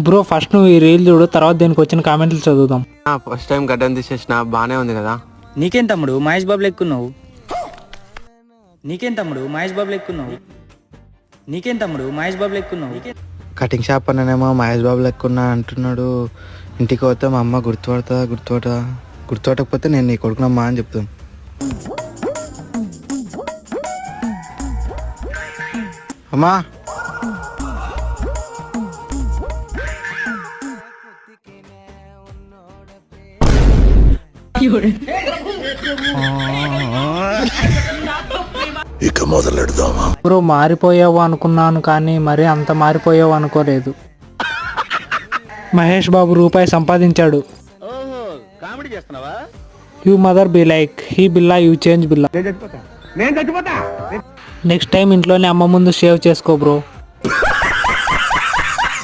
Bro first నువ్వు ఈ reel చూడు, తర్వాత దీనికి వచ్చిన కామెంట్లు చదువుదాం. ఫస్ట్ టైం గడ్డం తీసేసిన బానే ఉంది కదా. నీకేం తమ్ముడు మహేష్ బాబు లెక్కున్నావు? నీకేం తమ్ముడు మహేష్ బాబు లెక్కున్నావు? నీకేం తమ్ముడు మహేష్ బాబు లెక్కున్నావు? కటింగ్ షాప్ అన్ననేమో మహేష్ బాబు లెక్కున్నా అంటున్నాడు. ఇంటికి పోతే మా అమ్మ గుర్తుపట్టకపోతే నేను నీ కొడుకునమ్మా అని చెప్తాను. అమ్మా ఇక మొదలెడదామా? బ్రో మారిపోయావు అనుకున్నాను, కానీ మరి అంత మారిపోయావు అనుకోలేదు. మహేష్ బాబు రూపాయి సంపాదించాడు. You mother be like he Billa you change Billa. Next time ఇంట్లోనే అమ్మ ముందు షేవ్ చేసుకో బ్రో.